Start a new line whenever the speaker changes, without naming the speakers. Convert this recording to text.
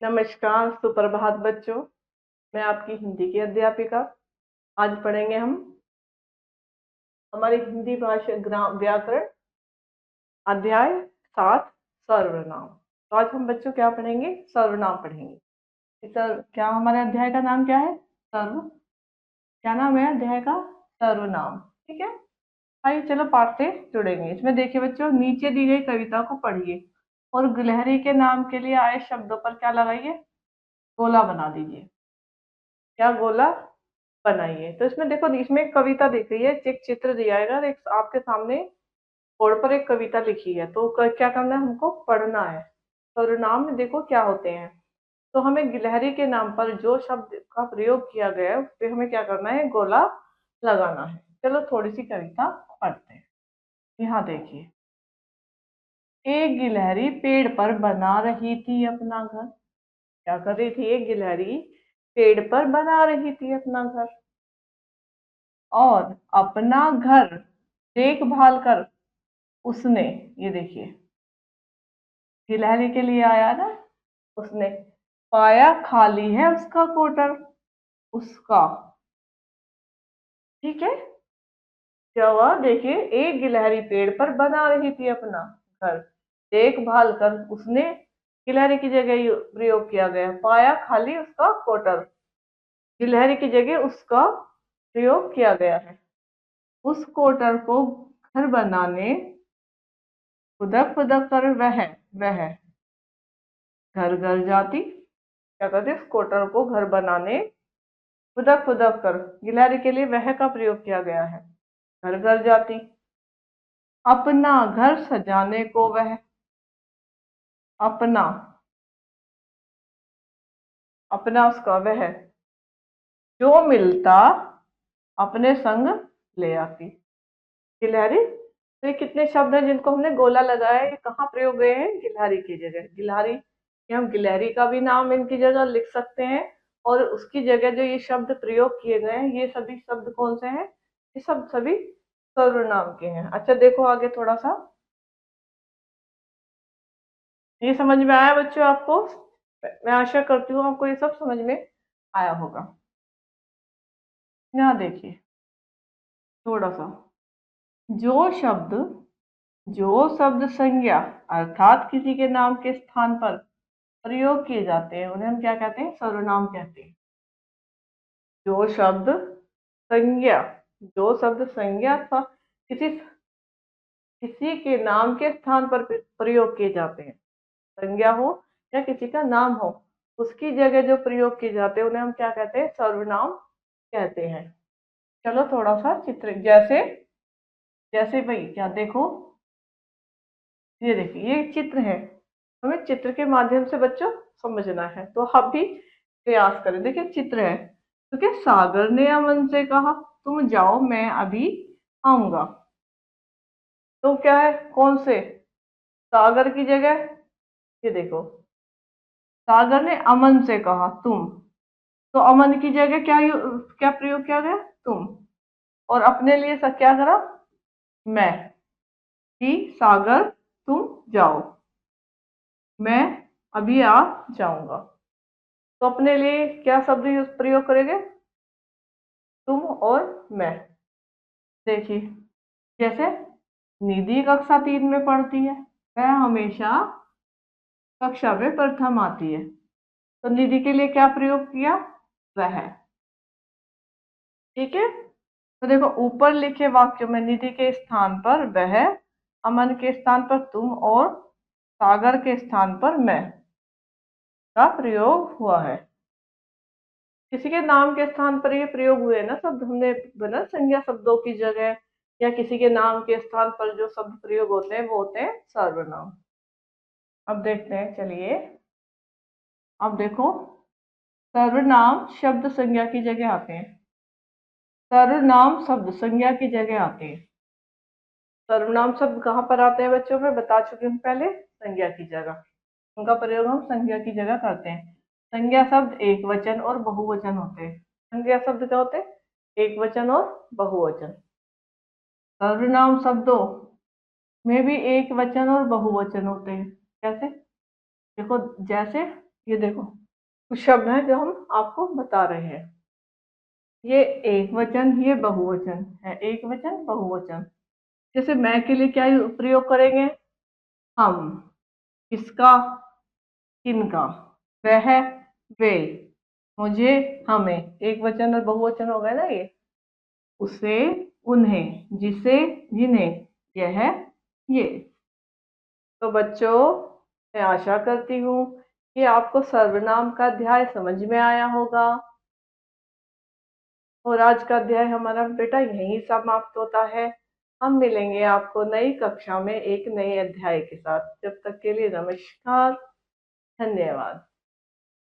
नमस्कार, सुप्रभात बच्चों। मैं आपकी हिंदी की अध्यापिका। आज पढ़ेंगे हम हमारी हिंदी भाषा व्याकरण अध्याय 7 सर्वनाम। तो आज हम बच्चों क्या पढ़ेंगे? सर्वनाम पढ़ेंगे। क्या हमारे अध्याय का नाम क्या है? क्या नाम है अध्याय का? सर्वनाम। ठीक है। आइए चलो पाठ से जुड़ेंगे। इसमें देखिए बच्चों, नीचे दी गई कविता को पढ़िए और गिलहरी के नाम के लिए आए शब्दों पर क्या लगाइए? गोला बना दीजिए। क्या गोला बनाइए। तो इसमें देखो, इसमें एक कविता दिख रही है, एक चित्र दिया है और एक आपके सामने बोर्ड पर एक कविता लिखी है। तो क्या करना है? हमको पढ़ना है। सर्वनाम में देखो क्या होते हैं। तो हमें गिलहरी के नाम पर जो शब्द का प्रयोग किया गया है उस पे हमें क्या करना है? गोला लगाना है। चलो थोड़ी सी कविता पढ़ते हैं। यहाँ देखिए, एक गिलहरी पेड़ पर बना रही थी अपना घर। क्या कर रही थी? एक गिलहरी पेड़ पर बना रही थी अपना घर और अपना घर देखभाल कर उसने, ये देखिए, गिलहरी के लिए आया ना, उसने पाया खाली है उसका कोटर। उसका, ठीक है। क्या हुआ? देखिए, एक गिलहरी पेड़ पर बना रही थी अपना घर, देखभाल कर उसने, गिलहरी की जगह प्रयोग किया गया, पाया खाली उसका कोटर। गिलहरी की जगह उसका प्रयोग किया गया है। उस कोटर को घर बनाने खुदक खुदक कर वह घर घर जाती। क्या कहते? स्कूटर को घर बनाने खुदक खुदक कर, गिलहरी के लिए वह का प्रयोग किया गया है। घर घर जाती। अपना घर सजाने को वह, अपना, अपना उसका वह जो मिलता अपने संग ले आती। गिलहरी। तो ये कितने शब्द हैं जिनको हमने गोला लगाया है? ये कहाँ प्रयोग गए हैं? गिलहरी की जगह। गिलहरी, ये हम गिलहरी का भी नाम इनकी जगह लिख सकते हैं और उसकी जगह जो ये शब्द प्रयोग किए गए हैं, ये सभी शब्द कौन से हैं? ये सब सभी सर्वनाम के हैं। अच्छा देखो आगे थोड़ा सा, ये समझ में आया बच्चों आपको? मैं आशा करती हूँ आपको ये सब समझ में आया होगा। यहाँ देखिए थोड़ा सा, जो शब्द जो शब्द संज्ञा अर्थात किसी के नाम के स्थान पर प्रयोग किए जाते हैं उन्हें हम क्या कहते हैं? सर्वनाम कहते हैं। जो शब्द संज्ञा, जो शब्द संज्ञा अथवा किसी किसी के नाम के स्थान पर प्रयोग किए जाते हैं, संज्ञा हो या किसी का नाम हो, उसकी जगह जो प्रयोग किए जाते हैं उन्हें हम क्या कहते हैं? सर्वनाम कहते हैं। चलो थोड़ा सा चित्र, जैसे जैसे भाई क्या देखो, ये देखिए ये चित्र है। हमें चित्र के माध्यम से बच्चों समझना है, तो हम भी प्रयास करें। देखिए चित्र है, तो क्या सागर ने अमन से कहा तुम जाओ मैं अभी आऊंगा। तो क्या है? कौन से? सागर की जगह, ये देखो, सागर ने अमन से कहा तुम, तो अमन की जगह क्या प्रयोग किया गया? तुम। और अपने लिए क्या करा? मैं, कि सागर तुम जाओ, मैं अभी आ जाऊंगा। तो अपने लिए क्या शब्द प्रयोग करेंगे? तुम और मैं। देखिए, जैसे निधि कक्षा 3 में पढ़ती है, वह हमेशा कक्षा में प्रथम आती है। तो निधि के लिए क्या प्रयोग किया? वह। ठीक है। तो देखो ऊपर लिखे वाक्य में निधि के स्थान पर वह, अमन के स्थान पर तुम और सागर के स्थान पर मैं का प्रयोग हुआ है। किसी के नाम के स्थान पर ये प्रयोग हुए ना शब्द, हमने बना संज्ञा शब्दों की जगह, या किसी के नाम के स्थान पर जो शब्द प्रयोग होते हैं वो होते हैं सर्वनाम। अब देखते हैं, चलिए अब देखो, सर्वनाम शब्द संज्ञा की जगह आते हैं। सर्वनाम शब्द संज्ञा की जगह आते हैं। सर्वनाम शब्द कहाँ पर आते हैं बच्चों? में बता चुकी हूँ पहले, संज्ञा की जगह। उनका प्रयोग हम संज्ञा की जगह करते हैं। संज्ञा शब्द एक वचन और बहुवचन होते हैं। संज्ञा शब्द क्या होते हैं? एक वचन और बहुवचन। सर्वनाम शब्दों में भी एक वचन और बहुवचन होते हैं। कैसे? देखो, जैसे ये देखो कुछ शब्द हैं जो हम आपको बता रहे हैं। ये एक वचन, ये बहुवचन है, एक वचन बहुवचन। जैसे मैं के लिए क्या प्रयोग करेंगे? हम, किसका, किनका, वह, वे, मुझे, हमें। एक वचन और बहुवचन हो गए ना ये। उसे, उन्हें, जिसे, जिन्हें, यह, ये। तो बच्चों, मैं आशा करती हूँ कि आपको सर्वनाम का अध्याय समझ में आया होगा। और आज का अध्याय हमारा बेटा यहीं समाप्त होता है। हम मिलेंगे आपको नई कक्षा में एक नए अध्याय के साथ। जब तक के लिए नमस्कार, धन्यवाद।